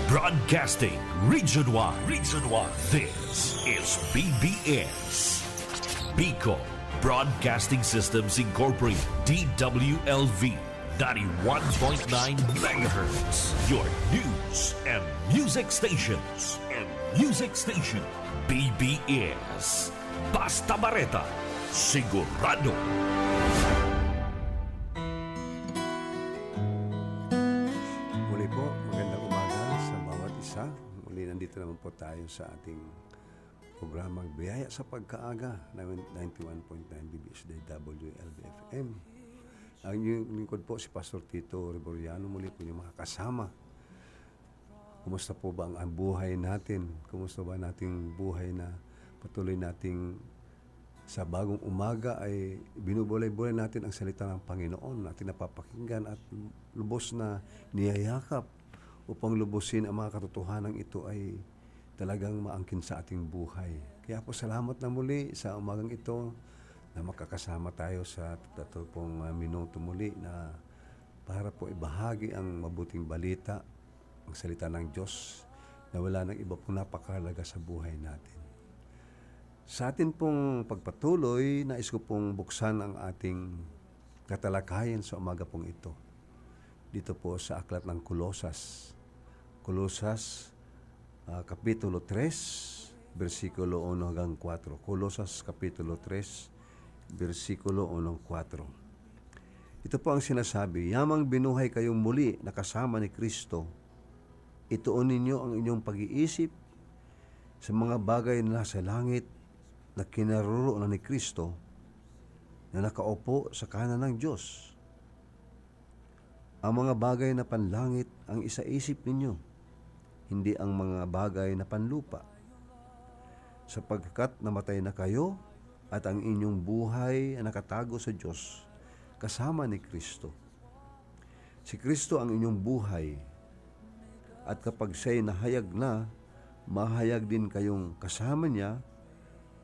Broadcasting Region 1. Region 1. This is BBS. Bicol Broadcasting Systems Incorporated. DWLV. 91.9 megahertz. Your news and music stations. BBS. Basta Bareta. Sigurado. Muli po, magandang umaga sa bawat isa. Muli nandito naman po tayo sa ating programang Biyaya sa Pagkaaga na 91.9 BBS WLBFM. Ang inyong lingkod po si Pastor Tito Reboriano, muli po yung mga kasama. Kumusta po ba ang buhay natin? Kumusta ba nating buhay na patuloy nating sa bagong umaga ay binubulay-bulay natin ang salita ng Panginoon, natin napapakinggan at lubos na niyayakap upang lubusin ang mga katotohanan ito ay talagang maangkin sa ating buhay. Kaya po salamat na muli sa umagang ito na makakasama tayo sa tatapong minuto muli na para po ibahagi ang mabuting balita, ang salita ng Diyos na wala nang iba pong napakahalaga sa buhay natin. Sa atin pong pagpatuloy, nais ko pong buksan ang ating katalakayan sa umaga pong ito. Dito po sa aklat ng Kolosas. Kolosas, Kapitulo 3, versikulo 1 hanggang 4. Kolosas, Kapitulo 3, versikulo 1 hanggang 4. Ito po ang sinasabi, yamang binuhay kayong muli na kasama ni Kristo, ituon ninyo ang inyong pag-iisip sa mga bagay na nasa langit na kinaroroonan ni Kristo na nakaupo sa kanan ng Diyos. Ang mga bagay na panlangit ang isaisip ninyo, hindi ang mga bagay na panlupa. Sapagkat namatay na kayo at ang inyong buhay ay nakatago sa Diyos kasama ni Kristo. Si Kristo ang inyong buhay at kapag siya'y nahayag na, mahayag din kayong kasama niya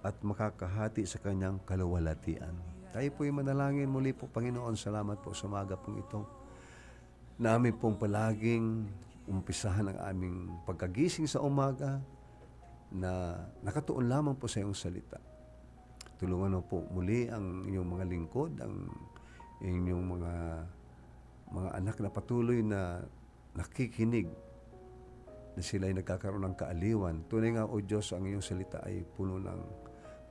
at makakahati sa kanyang kaluwalhatian. Tayo po'y manalangin muli po, Panginoon. Salamat po sa umaga pong ito. Namin pong palaging umpisahan ang aming pagkagising sa umaga na nakatuon lamang po sa iyong salita. Tulungan mo po muli ang inyong mga lingkod, ang inyong mga anak na patuloy na nakikinig, na sila ay nagkakaroon ng kaaliwan. Tunay nga, O Diyos, ang iyong salita ay puno ng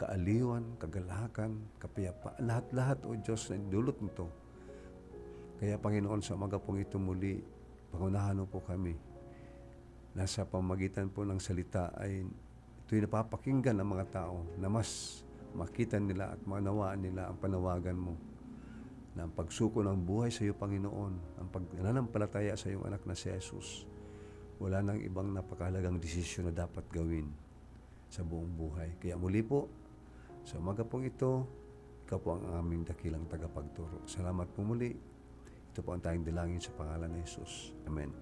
kaaliwan, kagalakan, kapayapaan, lahat-lahat, O Diyos, na dulot nito. Kaya, Panginoon, sa umaga pong ito muli, pangunahan mo po kami. Nasa pamagitan po ng salita ay ito'y napapakinggan ng mga tao na mas makita nila at manawaan nila ang panawagan mo na ang pagsuko ng buhay sa iyo, Panginoon, ang pagnanampalataya sa iyong anak na si Jesus. Wala nang ibang napakahalagang desisyon na dapat gawin sa buong buhay. Kaya muli po, sa umaga pong ito, ikaw po ang aming dakilang tagapagturo. Salamat po muli. Ito po ang tayong dalangin sa pangalan ni Jesus. Amen.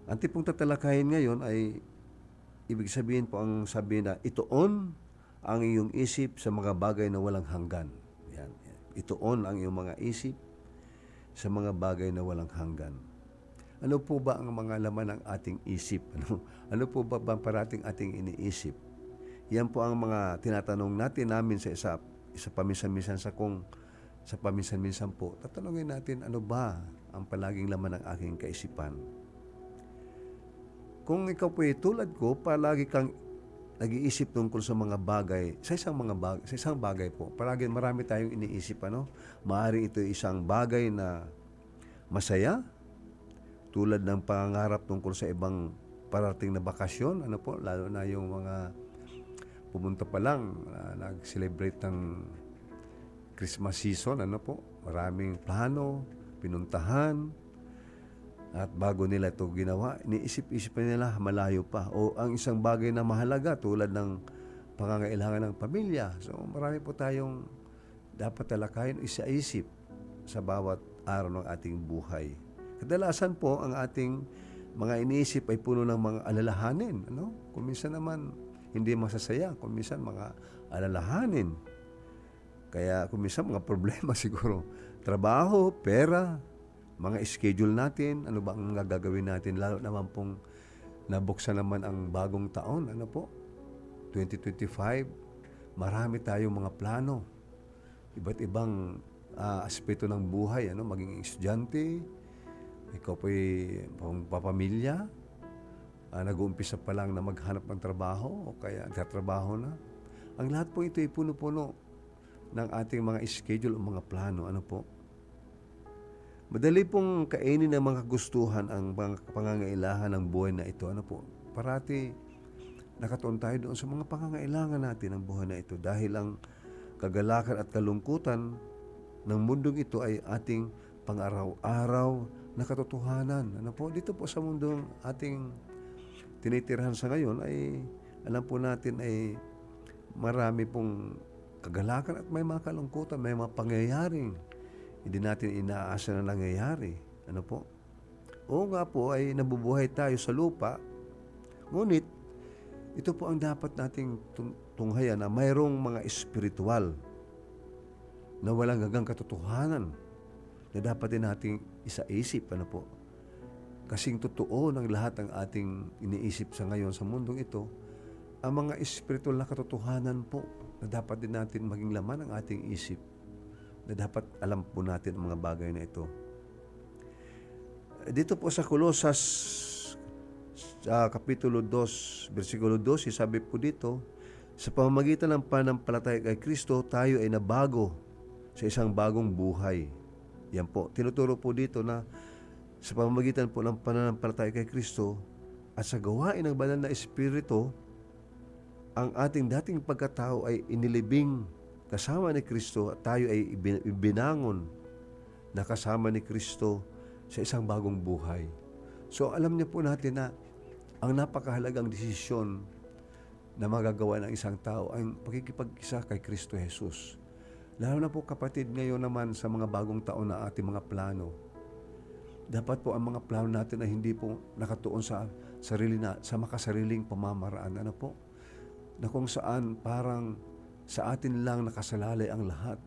Ang tipong tatalakayin ngayon ay ibig sabihin po ang sabi na ituon ang iyong isip sa mga bagay na walang hanggan. Yan. Ituon ang iyong mga isip sa mga bagay na walang hanggan. Ano po ba ang mga laman ng ating isip? Ano po ba parating ating iniisip? Yan po ang mga tinatanong namin sa isa paminsan-minsan sa paminsan-minsan po. Tatanungin natin, ano ba ang palaging laman ng aking kaisipan? Kung ikaw po tulad ko, palagi kang nag-iisip tungkol sa mga bagay, sa isang bagay po. Palagi marami tayong iniisip, Maaaring ito isang bagay na masaya, tulad ng pangarap tungkol sa ibang parating na bakasyon, lalo na yung mga pumunta pa lang, nag-celebrate ng Christmas season, maraming plano, pinuntahan, at bago nila ito ginawa, iniisip-isip nila malayo pa. O ang isang bagay na mahalaga tulad ng pangangailangan ng pamilya. So marami po tayong dapat talakayin, isaisip sa bawat araw ng ating buhay. Kadalasan po ang ating mga iniisip ay puno ng mga alalahanin. Kung minsan naman hindi masasaya, kung minsan mga alalahanin. Kaya kung minsan mga problema siguro, trabaho, pera, mga schedule natin, ano ba ang gagawin natin, lalo naman pong nabuksan naman ang bagong taon, 2025, marami tayong mga plano. Iba't ibang aspeto ng buhay, maging estudyante, ikaw po'y papamilya, nag-uumpisa pa lang na maghanap ng trabaho o kaya nagtatrabaho na. Ang lahat po ito ay puno-puno ng ating mga schedule o mga plano. Madali pong kainin ng mga kagustuhan ang mga pangangailangan ng buhay na ito. Parati nakatuon tayo doon sa mga pangangailangan natin ng buhay na ito dahil ang kagalakan at kalungkutan ng mundong ito ay ating pang-araw-araw na katotohanan. Dito po sa mundong ating tinitirahan sa ngayon ay alam po natin ay marami pong kagalakan at may mga kalungkutan, may mga pangyayaring hindi natin inaasa na nangyayari. Oo nga po ay nabubuhay tayo sa lupa, ngunit ito po ang dapat nating tunghayan na mayroong mga espiritual na walang hanggang katotohanan na dapat din nating isaisip. Kasing totoo ng lahat ng ating iniisip sa ngayon sa mundong ito, ang mga espiritual na katotohanan po na dapat din natin maging laman ng ating isip, na dapat alam po natin ang mga bagay na ito. Dito po sa Kolosas Kapitulo 2, versikulo 12, sabi po dito, sa pamamagitan ng pananampalataya kay Kristo, tayo ay nabago sa isang bagong buhay. Yan po, tinuturo po dito na sa pamamagitan po ng pananampalataya kay Kristo at sa gawain ng banal na Espiritu, ang ating dating pagkatao ay inilibing kasama ni Kristo at tayo ay ibinangon na kasama ni Kristo sa isang bagong buhay. So alam niyo po natin na ang napakahalagang desisyon na magagawa ng isang tao ay pagkikipag-isa kay Kristo Jesus. Lalo na po kapatid ngayon naman sa mga bagong taon na ating mga plano. Dapat po ang mga plano natin ay hindi po nakatuon sa makasariling pamamaraan. Na kung saan parang sa atin lang nakasalalay ang lahat.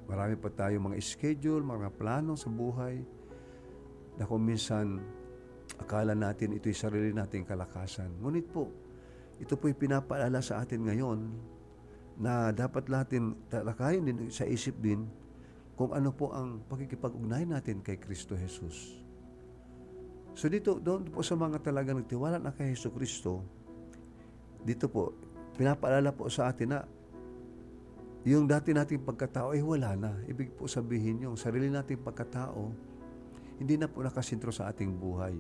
Marami pa tayong mga schedule, mga plano sa buhay na kung minsan akala natin ito'y sarili nating kalakasan. Ngunit po, ito po'y pinapaalala sa atin ngayon na dapat natin talakayin din sa isip din kung ano po ang pagkikipag-ugnay natin kay Kristo Jesus. So doon po sa mga talagang nagtiwala na kay Jesu Kristo, dito po, pinapaalala po sa atin na yung dati nating pagkatao ay wala na. Ibig po sabihin yung sarili nating pagkatao, hindi na po nakasentro sa ating buhay.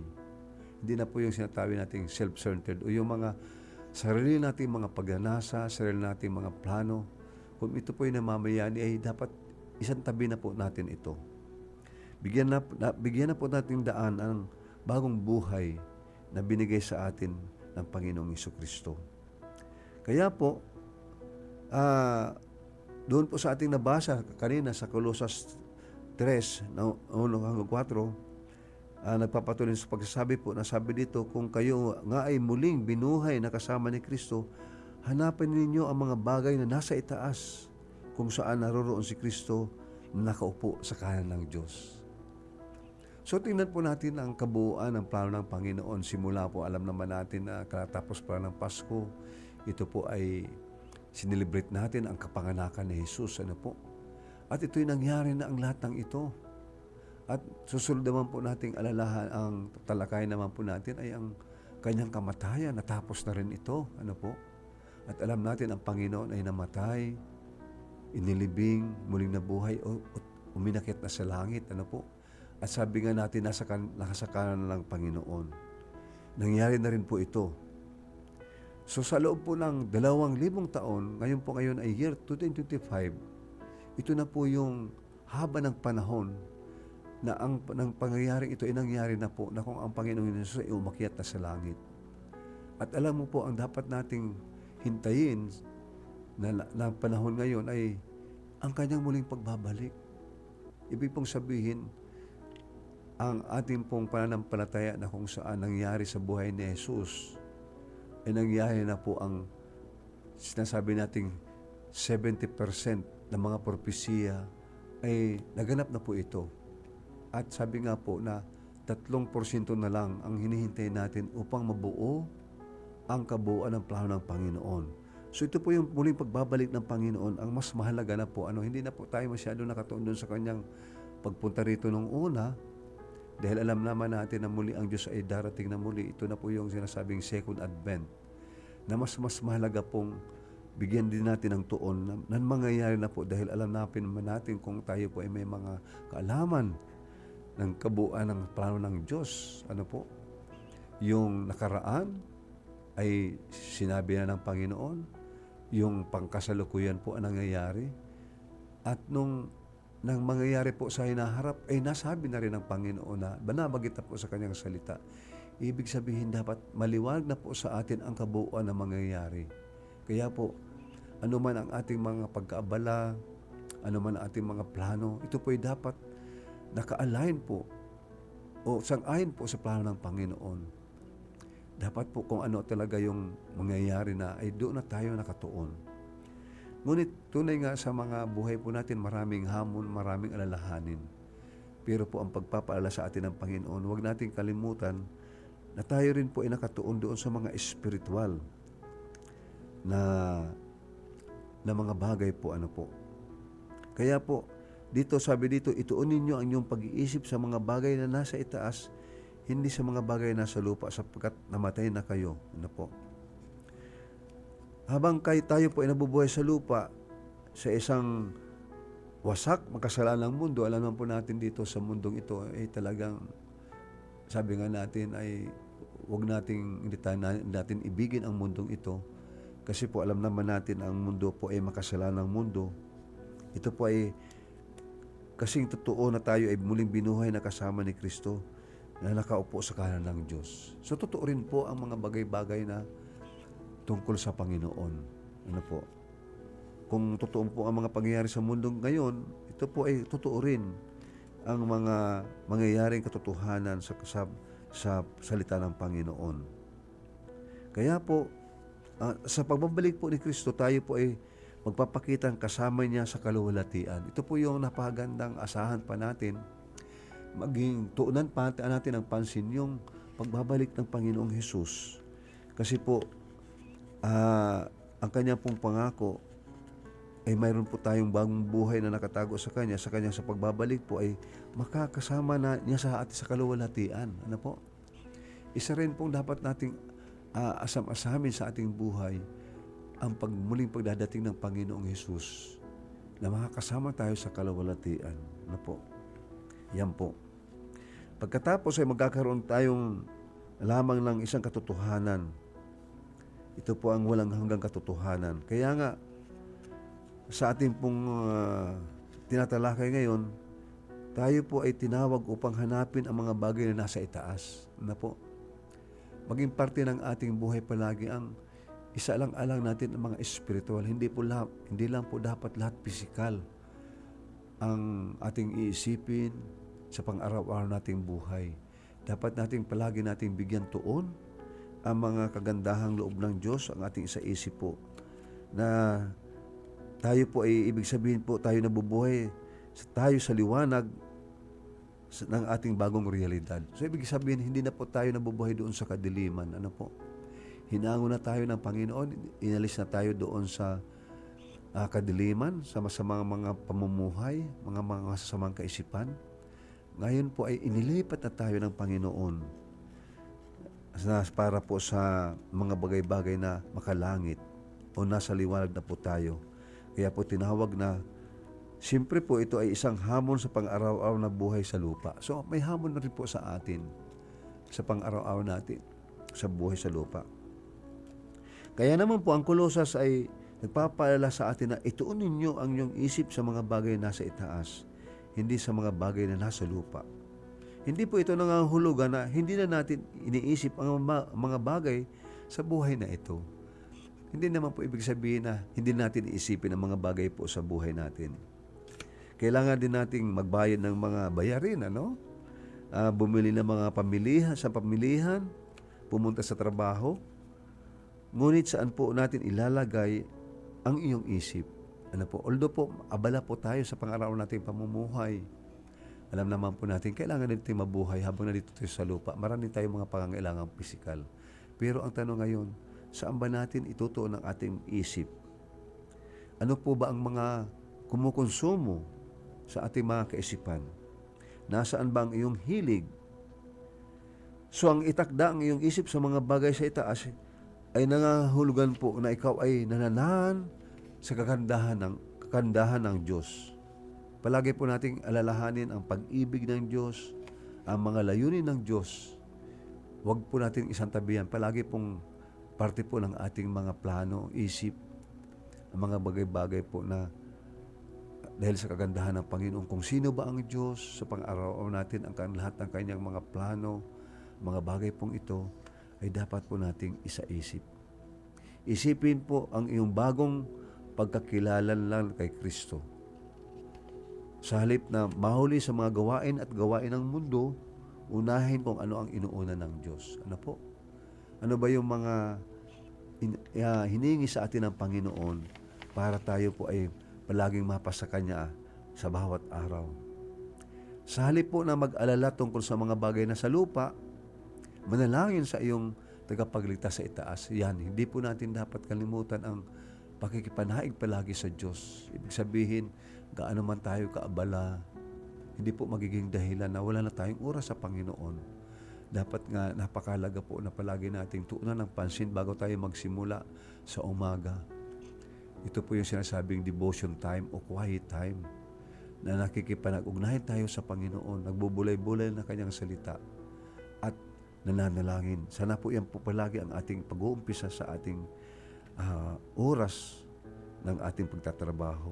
Hindi na po yung sinasabi nating self-centered o yung mga sarili nating mga pagnanasa, sarili nating mga plano. Kung ito po yung namamayani ay dapat isang tabi na po natin ito. Bigyan na po natin daan ang bagong buhay na binigay sa atin ng Panginoong Jesucristo. Kaya po, doon po sa ating nabasa kanina sa Kolosas 3, 1-4, nagpapatuloy sa pagsasabi po, nasabi dito, kung kayo nga ay muling binuhay na kasama ni Kristo, hanapin ninyo ang mga bagay na nasa itaas, kung saan naroroon si Kristo na nakaupo sa kanan ng Diyos. So tingnan po natin ang kabuuan ng plano ng Panginoon. Simula po, alam naman natin na katapos pa ng Pasko, ito po ay sinelebrate natin ang kapanganakan ni Jesus. At ito'y nangyari na ang lahat ng ito. At susunod naman po nating alalahan, ang talakayan naman po natin ay ang kanyang kamatayan. Natapos na rin ito. At alam natin ang Panginoon ay namatay, inilibing, muling nabuhay, uminakit na sa langit. At sabi nga natin, nasa kanan ng Panginoon. Nangyari na rin po ito. So sa loob po ng 2,000 taon, ngayon ay year 2025, ito na po yung haba ng panahon na ng pangyayaring ito ay nangyari na po na kung ang Panginoon Jesus ay umakyat na sa langit. At alam mo po, ang dapat nating hintayin na panahon ngayon ay ang kanyang muling pagbabalik. Ibig pong sabihin, ang ating pong pananampalataya na kung saan nangyari sa buhay ni Jesus ay nangyari na po ang sinasabi nating 70% ng mga propesiya ay naganap na po ito. At sabi nga po na 3% na lang ang hinihintay natin upang mabuo ang kabuuan ng plano ng Panginoon. So ito po yung muling pagbabalik ng Panginoon, ang mas mahalaga na po. Hindi na po tayo masyado nakatuon doon sa kanyang pagpunta rito nung una, dahil alam naman natin na muli ang Diyos ay darating na muli. Ito na po yung sinasabing second advent, na mas mahalaga pong bigyan din natin ng tuon na mangyayari na po, dahil alam natin kung tayo po ay may mga kaalaman ng kabuuan ng plano ng Diyos. Ano po? Yung nakaraan ay sinabi na ng Panginoon, yung pangkasalukuyan po ang nangyayari, at nang mangyayari po sa hinaharap, ay nasabi na rin ng Panginoon na banabagit na po sa kanyang salita. Ibig sabihin, dapat maliwanag na po sa atin ang kabuuan na mangyayari. Kaya po, ano man ang ating mga pagkaabala, ano man ang ating mga plano, ito po ay dapat naka-align po o sang-ayon po sa plano ng Panginoon. Dapat po kung ano talaga yung mangyayari na, ay doon na tayo nakatuon. Ngunit tunay nga sa mga buhay po natin, maraming hamon, maraming alalahanin. Pero po ang pagpapaalala sa atin ng Panginoon, huwag nating kalimutan na tayo rin po ay nakatuon doon sa mga espiritual na mga bagay po. Ano po. Kaya po, sabi dito, ituon ninyo ang inyong pag-iisip sa mga bagay na nasa itaas, hindi sa mga bagay na nasa lupa, sapagkat namatay na kayo. Ano po. Habang tayo po ay nabubuhay sa lupa, sa isang wasak, makasalanang mundo, alam naman po natin dito sa mundong ito, ay talagang, sabi nga natin, ay huwag hindi natin ibigin ang mundong ito. Kasi po alam naman natin ang mundo po ay makasalanang mundo. Ito po ay kasing totoo na tayo ay muling binuhay na kasama ni Kristo na nakaupo sa kanan ng Diyos. So totoo rin po ang mga bagay-bagay na tungkol sa Panginoon. Ano po? Kung totoo po ang mga pangyayari sa mundo ngayon, ito po ay totoo rin ang mga mangyayaring katotohanan sa salita ng Panginoon. Kaya po, sa pagbabalik po ni Kristo, tayo po ay magpapakitang kasama niya sa kaluwalhatian. Ito po yung napakagandang asahan pa natin. Maging tuunan pa natin ang pansin yung pagbabalik ng Panginoong Hesus. Kasi po, ang kanya pong pangako ay mayroon po tayong bagong buhay na nakatago sa kanya sa pagbabalik po ay makakasama na niya sa atin sa kaluwalhatian. Ano po? Isa rin pong dapat nating asam-asamin sa ating buhay ang muling pagdadating ng Panginoong Hesus, na makakasama tayo sa kaluwalhatian. Ano po? Yan po. Pagkatapos ay magkakaroon tayong lamang ng isang katotohanan. Ito po ang walang hanggang katotohanan. Kaya nga, sa ating pong tinatalakay ngayon, tayo po ay tinawag upang hanapin ang mga bagay na nasa itaas. Na po? Maging parte ng ating buhay palagi ang isa-alang-alang natin ang mga espiritual. Hindi lang po dapat lahat pisikal ang ating iisipin sa pang-araw-araw nating buhay. Dapat palagi nating bigyan tuon ang mga kagandahang loob ng Diyos, ang ating isa-isip po, na tayo po ay ibig sabihin po tayo nabubuhay tayo sa liwanag ng ating bagong realidad. So ibig sabihin, hindi na po tayo nabubuhay doon sa kadiliman. Ano po? Hinango na tayo ng Panginoon, inalis na tayo doon sa kadiliman, sa masamang mga pamumuhay, mga masasamang kaisipan. Ngayon po ay inilipat na tayo ng Panginoon para po sa mga bagay-bagay na makalangit o nasa liwanag na po tayo. Kaya po tinawag na, siyempre po ito ay isang hamon sa pang-araw-araw na buhay sa lupa. So may hamon na rin po sa atin sa pang-araw-araw natin sa buhay sa lupa. Kaya naman po ang Kolosas ay nagpapaalala sa atin na ituon ninyo ang inyong isip sa mga bagay na nasa itaas, hindi sa mga bagay na nasa lupa. Hindi po ito nangangahulugan na hindi na natin iniisip ang mga bagay sa buhay na ito. Hindi naman po ibig sabihin na hindi natin iisipin ang mga bagay po sa buhay natin. Kailangan din nating magbayad ng mga bayarin, bumili ng mga pamilihan, pumunta sa trabaho. Ngunit saan po natin ilalagay ang iyong isip? Although po, abala po tayo sa pang-araw nating pamumuhay. Alam naman po natin, kailangan din tayong mabuhay habang nandito tayo sa lupa. Marami tayong mga pangangailangang pisikal. Pero ang tanong ngayon, saan ba natin itutuon ang ating isip? Ano po ba ang mga kumukonsumo sa ating mga kaisipan? Nasaan ba ang iyong hilig? So ang itakda ang iyong isip sa mga bagay sa itaas ay nangahulugan po na ikaw ay nananahan sa kagandahan ng Diyos. Palagi po nating alalahanin ang pag-ibig ng Diyos, ang mga layunin ng Diyos. Huwag po natin isang tabihan. Palagi pong parte po ng ating mga plano, isip, ang mga bagay-bagay po na dahil sa kagandahan ng Panginoon, kung sino ba ang Diyos sa pang-araw-araw natin, ang lahat ng kanyang mga plano, mga bagay pong ito, ay dapat po nating isaisip. Isipin po ang iyong bagong pagkakilalan lang kay Kristo. Sa halip na mahuli sa mga gawain at gawain ng mundo, unahin kung ano ang inuuna ng Diyos. Ano po? Ano ba yung mga hiningi sa atin ng Panginoon para tayo po ay palaging mapasa Kanya sa bawat araw. Sa halip po na mag-alala tungkol sa mga bagay na sa lupa, manalangin sa iyong tagapagligtas sa itaas. Yan, hindi po natin dapat kalimutan ang pakikipanaig palagi sa Diyos. Ibig sabihin, gaano man tayo kaabala, hindi po magiging dahilan na wala na tayong oras sa Panginoon. Dapat nga napakahalaga po na palagi nating tuunan ng pansin bago tayo magsimula sa umaga. Ito po yung sinasabing devotion time o quiet time na nakikipanag-ugnayan tayo sa Panginoon, nagbubulay-bulay na Kanyang salita at nananalangin. Sana po yan po palagi ang ating pag-uumpisa sa ating oras ng ating pagtatrabaho.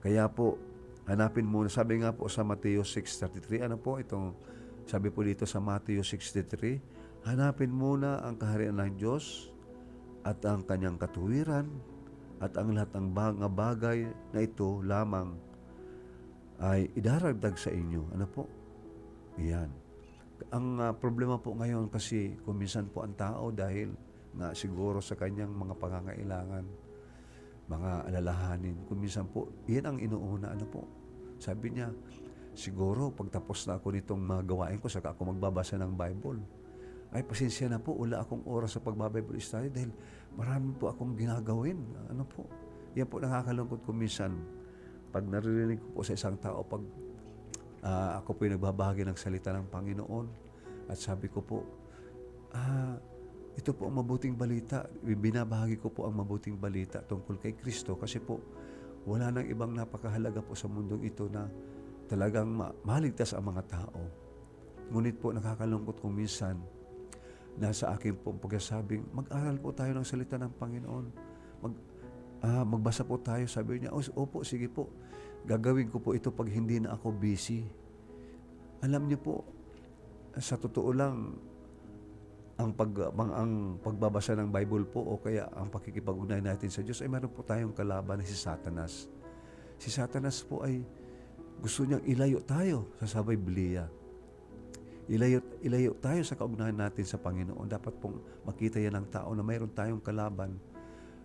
Kaya po, hanapin muna, sabi nga po sa Mateo 6:33, ano po itong, sabi po dito sa Mateo 6:33, hanapin muna ang kaharian ng Diyos at ang Kanyang katuwiran at ang lahat ng mga bagay na ito lamang ay idaragdag sa inyo. Ano po? Iyan. Ang problema po ngayon kasi kuminsan po ang tao dahil na siguro sa kanyang mga pangangailangan, mga alalahanin, kuminsan po, yan ang inuuna. Ano po? Sabi niya, siguro pagtapos na ako nitong mga gawain ko, saka ako magbabasa ng Bible. Ay, pasensya na po, wala akong oras sa pagbabible study dahil marami po akong ginagawin. Ano po? Yan po nakakalungkot ko minsan. Pag naririnig ko po sa isang tao, pag ako po yung nagbabahagi ng salita ng Panginoon, at sabi ko po, ito po ang mabuting balita. Binabahagi ko po ang mabuting balita tungkol kay Kristo kasi po, wala nang ibang napakahalaga po sa mundong ito na talagang maligtas ang mga tao. Ngunit po nakakalungkot kung minsan na sa akin po pagsasabing, mag-aral po tayo ng salita ng Panginoon. Magbasa po tayo. Sabi niya, opo, sige po. Gagawin ko po ito pag hindi na ako busy. Alam niyo po, sa totoo lang, ang pagbabasa ng Bible po o kaya ang pakikipag-ugnayan natin sa Diyos ay meron po tayong kalaban na si Satanas. Si Satanas po ay gusto niyang ilayo tayo sa Biblia. Ilayo tayo sa kaugnayan natin sa Panginoon. Dapat pong makita yan ng tao na mayroon tayong kalaban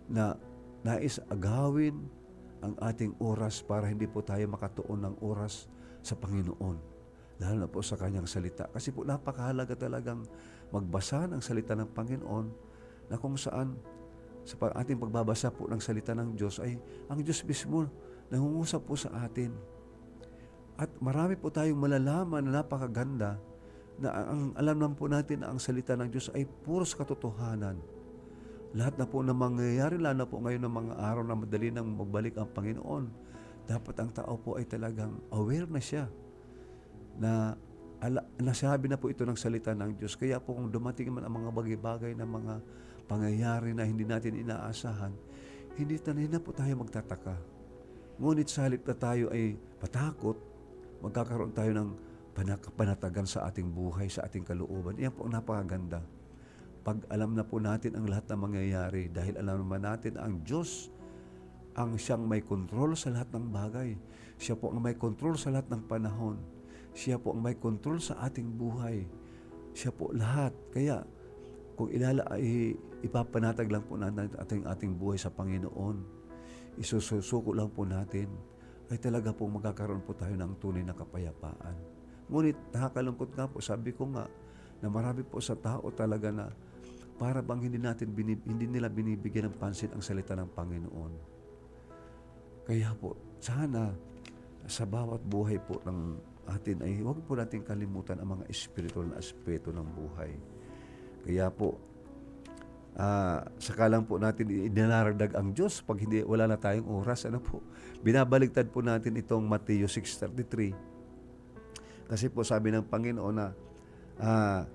na nais agawin ang ating oras para hindi po tayo makatuon ng oras sa Panginoon. Lalo na po sa Kanyang salita. Kasi po napakahalaga talagang magbasa ng salita ng Panginoon na kung saan sa ating pagbabasa po ng salita ng Diyos ay ang Diyos mismo nangungusap po sa atin. At marami po tayong malalaman na napakaganda na ang alam naman po natin na ang salita ng Diyos ay puros katotohanan. Lahat na po na mangyayari, lalo na po ngayon ng mga araw na madali nang magbalik ang Panginoon, dapat ang tao po ay talagang aware na siya na nasabi na po ito ng salita ng Diyos. Kaya po kung dumating man ang mga bagay-bagay na mga pangyayari na hindi natin inaasahan, hindi na po tayo magtataka. Ngunit sa halip na tayo ay patakot, magkakaroon tayo ng panatagan sa ating buhay, sa ating kalooban. Iyan po ang napakaganda. Pag alam na po natin ang lahat ng mangyayari, dahil alam naman natin ang Diyos ang siyang may kontrol sa lahat ng bagay. Siya po ang may kontrol sa lahat ng panahon. Siya po ang may kontrol sa ating buhay. Siya po lahat. Kaya kung ipapanatag lang po natin ating buhay sa Panginoon, isusuko lang po natin ay talaga pong magkakaroon po tayo ng tunay na kapayapaan. Ngunit nakakalungkot nga po, sabi ko nga, na marami po sa tao talaga na para bang hindi nila binibigyan ng pansin ang salita ng Panginoon. Kaya po, sana sa bawat buhay po ng atin ay huwag po natin kalimutan ang mga espiritual na aspeto ng buhay. Kaya po, saka lang po natin idinaragdag ang Diyos pag wala na tayong oras. Ano po? Binabaligtad po natin itong Mateo 6:33. Kasi po sabi ng Panginoon na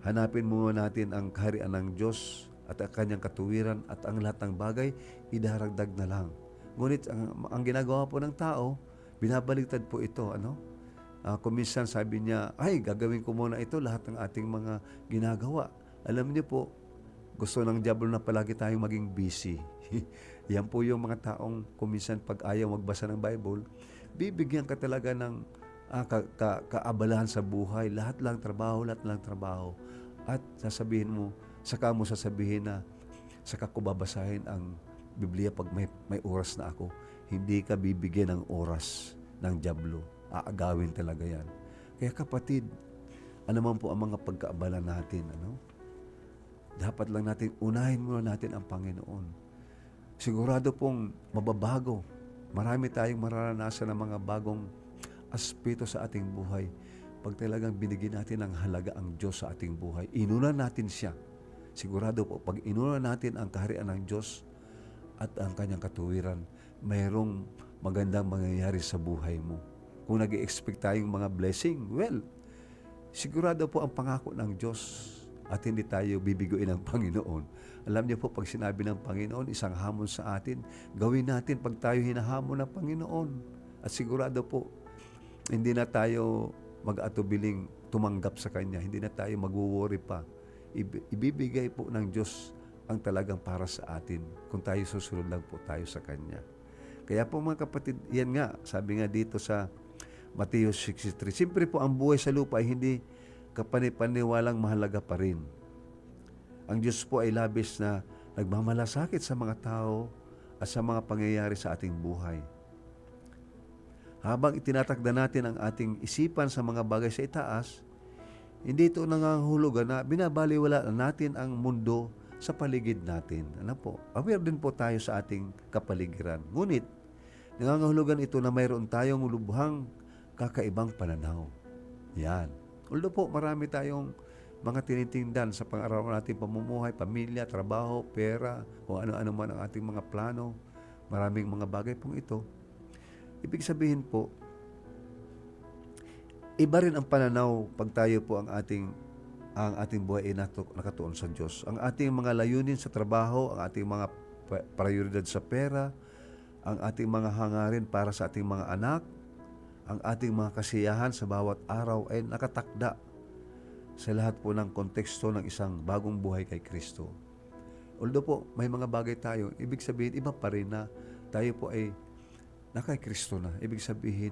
hanapin muna natin ang kaharian ng Diyos at ang kanyang katuwiran at ang lahat ng bagay idaragdag na lang. Ngunit ang ginagawa po ng tao, binabaligtad po ito. Kung minsan sabi niya, ay gagawin ko muna ito lahat ng ating mga ginagawa. Alam niyo po, gusto ng diablo na palagi tayong maging busy. Yan po yung mga taong kuminsan pag ayaw magbasa ng Bible, bibigyan ka talaga ng kaabalahan sa buhay. Lahat lang trabaho. At saka mo sasabihin na, saka ko babasahin ang Biblia pag may oras na ako. Hindi ka bibigyan ng oras ng diablo. Aagawin talaga yan. Kaya kapatid, ano man po ang mga pagkaabala natin, dapat lang natin, unahin muna natin ang Panginoon. Sigurado pong mababago. Marami tayong mararanasan ng mga bagong aspeto sa ating buhay. Pag talagang binigyan natin ng halaga ang Diyos sa ating buhay, inunan natin siya. Sigurado po, pag inunan natin ang kaharian ng Diyos at ang kanyang katuwiran, mayroong magandang mangyayari sa buhay mo. Kung nag-i-expect tayong mga blessing, well, sigurado po ang pangako ng Diyos at hindi tayo bibiguin ng Panginoon. Alam niyo po, pag sinabi ng Panginoon, isang hamon sa atin, gawin natin pag tayo hinahamon ng Panginoon. At sigurado po, hindi na tayo mag-atubiling tumanggap sa Kanya. Hindi na tayo mag-worry pa. Ibibigay po ng Diyos ang talagang para sa atin kung tayo susunod lang po tayo sa Kanya. Kaya po mga kapatid, yan nga, sabi nga dito sa Mateo 6:3, siyempre po ang buhay sa lupa ay hindi kapanipaniwalang mahalaga pa rin. Ang Diyos po ay labis na nagmamalasakit sa mga tao at sa mga pangyayari sa ating buhay. Habang itinatakda natin ang ating isipan sa mga bagay sa itaas, hindi ito nangangahulugan na binabaliwala natin ang mundo sa paligid natin. Aware din po tayo sa ating kapaligiran. Ngunit, nangangahulugan ito na mayroon tayong lubhang kakaibang pananaw. Yan. Although po, marami tayong mga tinitingdan sa pang-araw natin pamumuhay, pamilya, trabaho, pera, kung ano-ano man ang ating mga plano. Maraming mga bagay pong ito. Ibig sabihin po, iba rin ang pananaw pag tayo po ang ating buhay ay nakatuon sa Diyos. Ang ating mga layunin sa trabaho, ang ating mga prioridad sa pera, ang ating mga hangarin para sa ating mga anak, ang ating mga kasiyahan sa bawat araw ay nakatakda sa lahat po ng konteksto ng isang bagong buhay kay Kristo. Although po, may mga bagay tayo, ibig sabihin, iba pa rin na tayo po ay kay Kristo na. Ibig sabihin,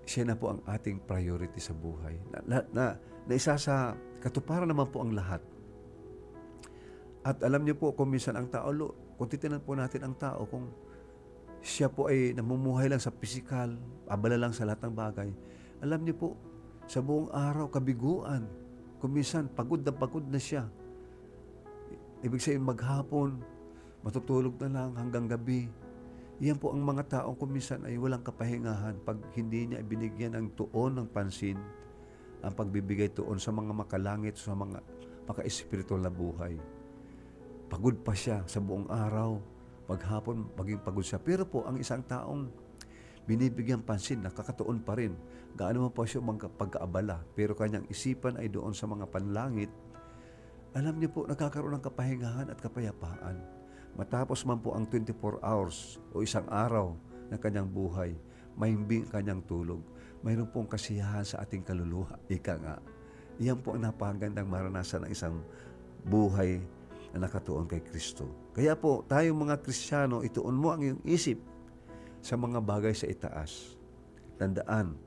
siya na po ang ating priority sa buhay. Na isa sa katuparan naman po ang lahat. At alam niyo po, kung minsan ang tao, kung titinan po natin ang tao, kung siya po ay namumuhay lang sa pisikal, abala lang sa lahat ng bagay, alam niyo po, sa buong araw, kabiguan. Kung minsan, pagod na siya. Ibig sabihin, maghapon, matutulog na lang hanggang gabi. Iyan po ang mga taong kuminsan ay walang kapahingahan pag hindi niya ibinigyan ng tuon ng pansin, ang pagbibigay tuon sa mga makalangit, sa mga maka-espiritual na buhay. Pagod pa siya sa buong araw, maghapon maging pagod siya. Pero po, ang isang taong binibigyan pansin, nakakatuon pa rin, gaano man po siya pagkaabala, pero kanyang isipan ay doon sa mga panlangit, alam niyo po, nagkakaroon ng kapahingahan at kapayapaan. Matapos man po ang 24 hours o isang araw ng kanyang buhay, mahimbing kanyang tulog. Mayroon pong kasiyahan sa ating kaluluwa. Ika nga. Iyan po ang napakagandang maranasan ng isang buhay na nakatuon kay Kristo. Kaya po, tayong mga Kristiyano, ituon mo ang iyong isip sa mga bagay sa itaas. Tandaan,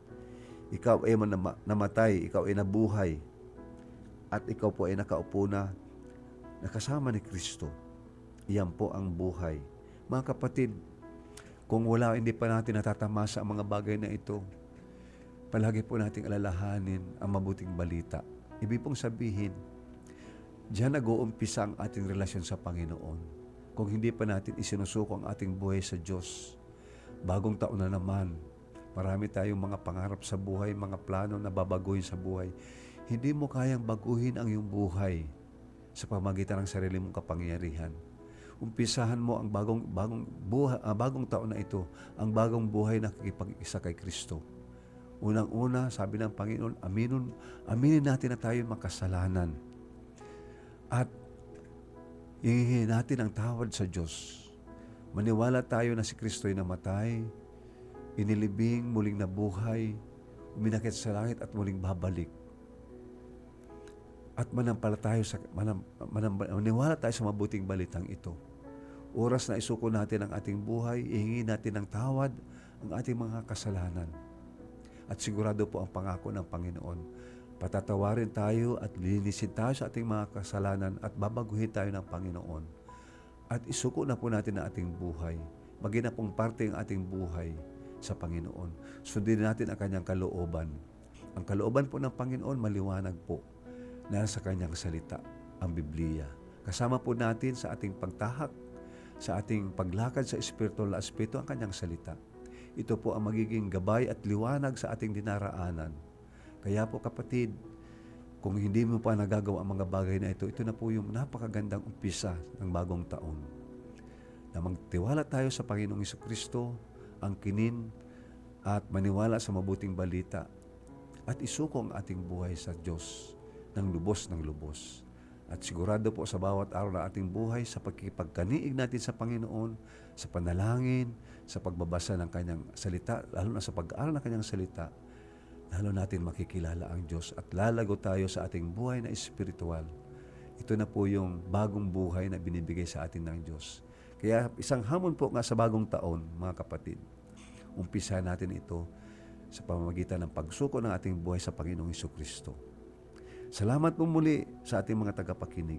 ikaw ay namatay, ikaw ay nabuhay, at ikaw po ay nakaupo na nakasama ni Kristo. Iyan po ang buhay. Mga kapatid, Kung hindi pa natin natatamasa ang mga bagay na ito, palagi po nating alalahanin ang mabuting balita. Ibig pong sabihin, diyan nag-uumpisa ang ating relasyon sa Panginoon. Kung hindi pa natin isinusuko ang ating buhay sa Diyos, bagong taon na naman, marami tayong mga pangarap sa buhay, mga plano na babaguhin sa buhay. Hindi mo kayang baguhin ang iyong buhay sa pamamagitan ng sarili mong kapangyarihan. Umpisahan mo ang bagong taon na ito, ang bagong buhay na kikipag-isa kay Kristo. Unang-una, sabi ng Panginoon, aminin natin na tayo makasalanan. At hihingi natin ang tawad sa Diyos. Maniwala tayo na si Kristo'y namatay, inilibing, muling nabuhay, uminakit sa langit at muling babalik. At maniwala tayo sa mabuting balitang ito. Oras na isuko natin ang ating buhay, ihingi natin ng tawad ang ating mga kasalanan. At sigurado po ang pangako ng Panginoon, patatawarin tayo at linisin tayo sa ating mga kasalanan at babaguhin tayo ng Panginoon. At isuko na po natin ang ating buhay. Maging na pong parte ang ating buhay sa Panginoon. Sundin natin ang kanyang kalooban. Ang kalooban po ng Panginoon, maliwanag po. Nasa kanyang salita, ang Biblia. Kasama po natin sa ating pagtahak, sa ating paglakad sa espiritual na aspeto, ang kanyang salita. Ito po ang magiging gabay at liwanag sa ating dinaraanan. Kaya po kapatid, kung hindi mo pa nagagawa ang mga bagay na ito na po yung napakagandang umpisa ng bagong taon. Na magtiwala tayo sa Panginoong Jesucristo, ang kinin at maniwala sa mabuting balita at isuko ang ating buhay sa Diyos ng lubos. At sigurado po sa bawat araw na ating buhay, sa pagkipagkaniig natin sa Panginoon, sa panalangin, sa pagbabasa ng kanyang salita, lalo na sa pag-aaral ng kanyang salita, lalo natin makikilala ang Diyos at lalago tayo sa ating buhay na espiritual. Ito na po yung bagong buhay na binibigay sa atin ng Diyos. Kaya isang hamon po nga sa bagong taon, mga kapatid, umpisa natin ito sa pamamagitan ng pagsuko ng ating buhay sa Panginoong Jesucristo. Salamat po muli sa ating mga tagapakinig.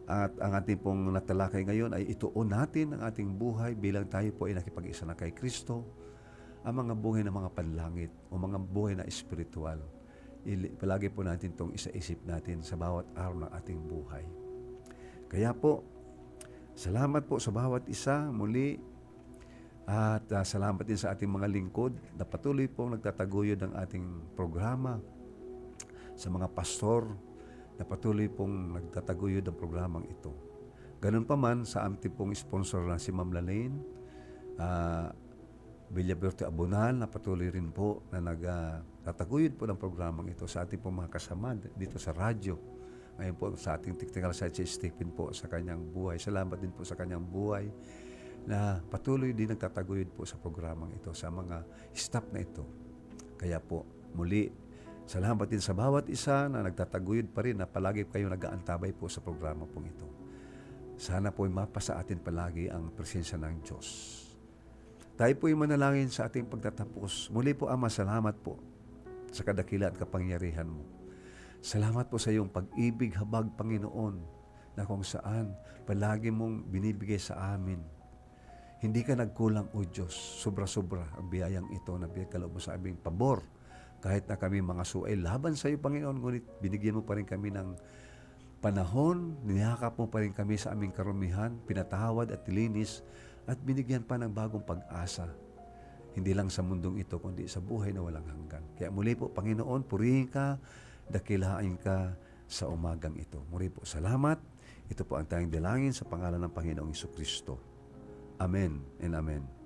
At ang ating pong natalakay ngayon ay ituon natin ang ating buhay bilang tayo po ay nakipag-isa na kay Kristo, ang mga buhay ng mga panlangit o mga buhay na espiritual. Palagi po natin itong isa-isip natin sa bawat araw ng ating buhay. Kaya po, salamat po sa bawat isa muli at salamat din sa ating mga lingkod na patuloy pong nagtataguyod ng ating programa, sa mga pastor na patuloy pong nagtataguyod ng programang ito. Ganun pa man sa ating pong sponsor na si Ma'am Lalaine, Villaberto Abunal, na patuloy rin po na nagtataguyod po ng programang ito sa ating pong mga kasama dito sa radyo. Ngayon po sa ating technical side si Stephen po sa kanyang buhay. Salamat din po sa kanyang buhay na patuloy din nagtataguyod po sa programang ito, sa mga staff na ito. Kaya po muli, salamat din sa bawat isa na nagtataguyod pa rin na palagi kayong nag-aantabay po sa programa pong ito. Sana po mapasa atin palagi ang presensya ng Diyos. Tayo po yung manalangin sa ating pagtatapos. Muli po, Ama, salamat po sa kadakila at kapangyarihan mo. Salamat po sa iyong pag-ibig, habag, Panginoon, na kung saan palagi mong binibigay sa amin. Hindi ka nagkulang, O Diyos. Sobra-sobra ang biyayang ito na biyagkaloob mo sa aming pabor. Kahit na kami mga suay laban sa iyo, Panginoon, ngunit binigyan mo pa rin kami ng panahon, niyakap mo pa rin kami sa aming karumihan, pinatawad at nilinis, at binigyan pa ng bagong pag-asa. Hindi lang sa mundong ito, kundi sa buhay na walang hanggan. Kaya muli po, Panginoon, purihin ka, dakilain ka sa umagang ito. Muli po, salamat. Ito po ang tayong dalangin sa pangalan ng Panginoong Jesucristo. Amen and amen.